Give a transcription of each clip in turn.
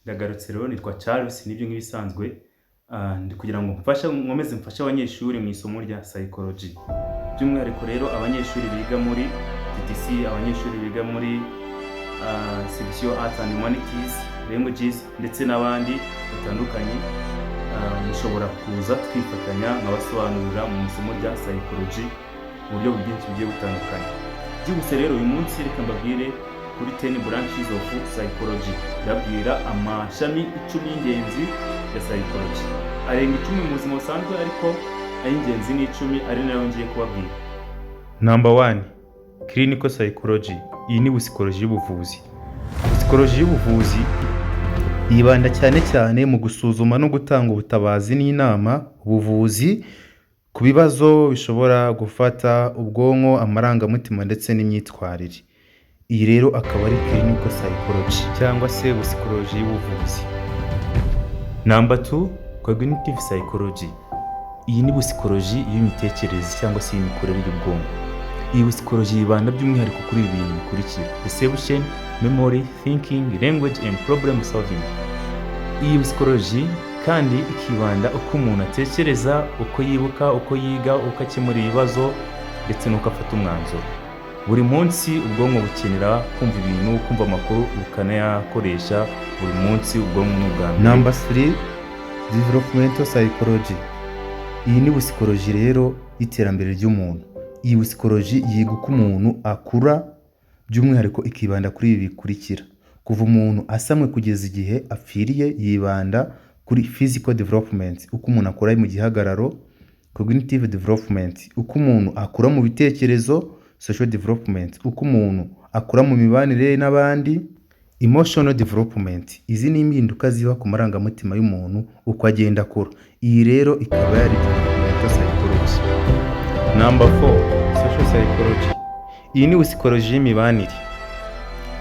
Ndagarutse rero nitwa Charles nibyo nk'ibisanzwe ndi kugira ngo mfashe abanyeshuri mu isomo rya psychology. By'umwihariko rero abanyeshuri biga muri TTC, abanyeshuri biga muri section Arts and Humanities, Languages ndetse n'abandi batandukanye, mushobora kuza twifatanya nkabasobanurira mu isomo rya psychology mu buryo bwinshi bugiye butandukanye. Byihuse rero uyu munsi reka mbabwire kuri 10 branches of psychology. Ndabwira amashami 10 y'ingenzi ya psychology. Arenga 10 mu buzima busanzwe, ariko ay'ingenzi ni 10 ari nayo ngiye kubabwira. Number 1, clinical psychology. Iyi ni psychology y'ubuvuzi. Psychology y'ubuvuzi yibanda cyane cyane mu gusuzuma no gutanga ubutabazi n'inama ubuvuzi ku bibazo bishobora gufata ubwonko, amarangamutima ndetse n'imyitwarire. Iyi rero akaba ari clinical psychology cyangwa se psychology y'ubuvuzi. Number 2, cognitive psychology. Iyi ni psychology y'imitekerereze cyangwa se y'imikorere y'ubwonko. Iyi psychology yibanda by'umwihariko kuri ibi bintu bikurikira: perception, memory, thinking, language and problem solving. Iyi psychology kandi ikibanda uko umuntu atekereza, uko yibuka, uko yiga, uko akemura ibibazo ndetse n'uko afata umwanzuro. Buri munsi ubwonko bukenera kumva ibintu, kumva amakuru, bukanayakoresha buri munsi. Ubwonko n'ubwambere. Number 3, developmental psychology. Iyi ni psychology rero y'iterambere ry'umuntu. Iyi psychology yiga uko umuntu akura, by'umwihariko ikibanda kuri ibi bikurikira: kuva umuntu asamwe kugeza igihe apfiriye. Yibanda kuri physical development, uko umuntu akura mu gihagararo. Cognitive development, uko umuntu akura mu bitekerezo. Social development, uko umuntu akura mu mibanire n'abandi. Emotional development, izi ni impinduka ziba ku marangamutima y'umuntu uko agenda akura. Iyi rero ikaba yari developmental psychology. Number 4, social psychology. Iyi ni psychology y'imibanire.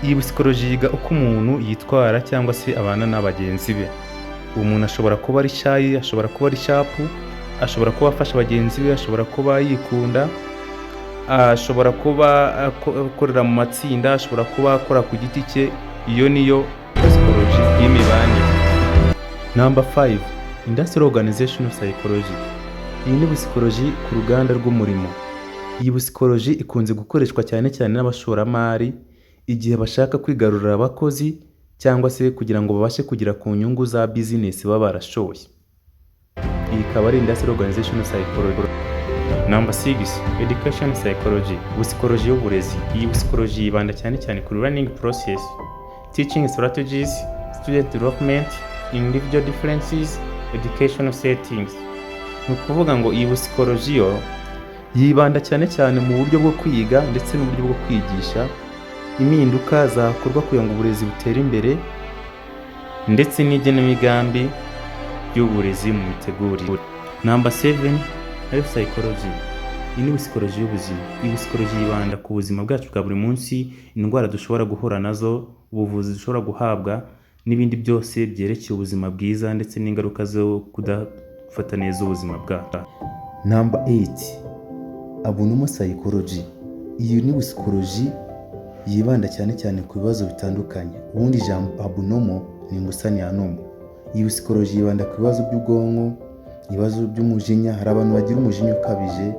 Iyi psychology yiga uko umuntu yitwara cyangwa se abana n'abagenzi be. Umuntu ashobora kuba ari shy, ashobora kuba ari sharp, ashobora kuba afasha bagenzi be, ashobora kuba yikunda, ashobora kuba akorera mu matsinda, ashobora kuba akora ku giti cye. Iyo niyo psychology y'imibanire. Number 5, industrial organizational psychology. Iyi ni psychology ku ruganda rw'umurimo. Iyi psychology ikunze gukoreshwa cyane cyane n'abashoramari igihe bashaka kwigarurira abakozi cyangwa se kugira ngo babashe kugira ku nyungu za business baba barashoye. Iyi ikaba ari industrial organizational psychology. Number 6, education psychology. Psychology y'uburezi. Iyi psychology yibanda cyane cyane ku learning process, teaching strategies, student development, individual differences, educational settings. Ni ukuvuga ngo iyi psychology yo yibanda cyane cyane mu buryo bwo kwiga ndetse n'uburyo bwo kwigisha, impinduka zakorwa kugira ngo uburezi butere imbere ndetse n'igenamigambi y'uburezi mu mitegurire. Number 7, health psychology. Iyi ni psychology y'ubuzima. Iyi psychology yibanda ku buzima bwacu bwa buri munsi, indwara dushobora guhura nazo, ubuvuzi dushobora guhabwa n'ibindi byose byerekeye ubuzima bwiza ndetse n'ingaruka zo kudafata neza ubuzima bwacu. Number 8, abnormal psychology. Iyi ni psychology yibanda cyane cyane ku bibazo bitandukanye. Ubundi ijambo abnormal ni ngusani ya normal. Iyi psychology yibanda ku bibazo by'ubwonko, ibibazo by'umujinya. Hari abantu bagira umujinya ukabije,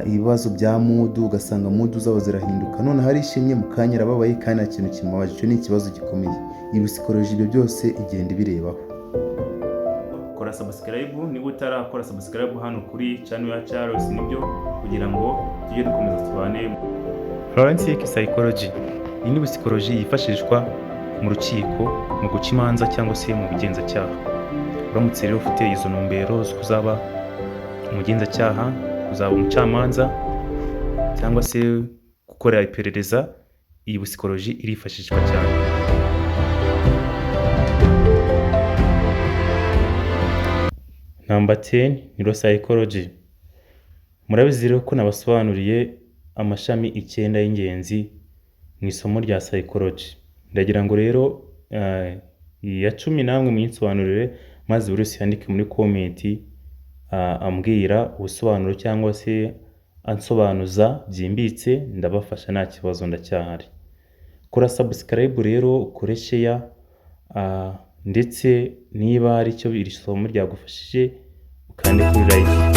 ibibazo bya mood, ugasanga mood zabo zirahinduka, none hari ishimye mu kanya arababaye kandi nta kintu kimubaje. Icyo ni ikibazo gikomeye. Iyi psychology ibyo byose igenda ibirebaho. Kora subscribe niba utarakora subscribe hano kuri channel ya Charles nibyo, kugira ngo tujye dukomeza tubane. Forensic psychology. Iyi ni psychology yifashishwa mu rukiko mu guca imanza cyangwa se mu bugenzacyaha. Uramutse rero ufite izo ntumbero zo kuzaba umugenzacyaha, kuzaba umucamanza cyangwa se gukora iperereza, iyi psychology irifashishwa cyane. Number 10, neuropsychology. Murabizi rero ko nabasobanuriye amashami 9 y'ingenzi mu isomo rya psychology. Ndagira ngo rero ya 10 namwe mwinsobanurire, maze buri wese yandike muri comment ambwira ubusobanuro cyangwa se ansobanuza byimbitse. Ndabafasha nta kibazo, ndacyahari. Kora subscribe rero, ukore share, ndetse niba hari icyo iri somo ryagufashije ukande kuri like.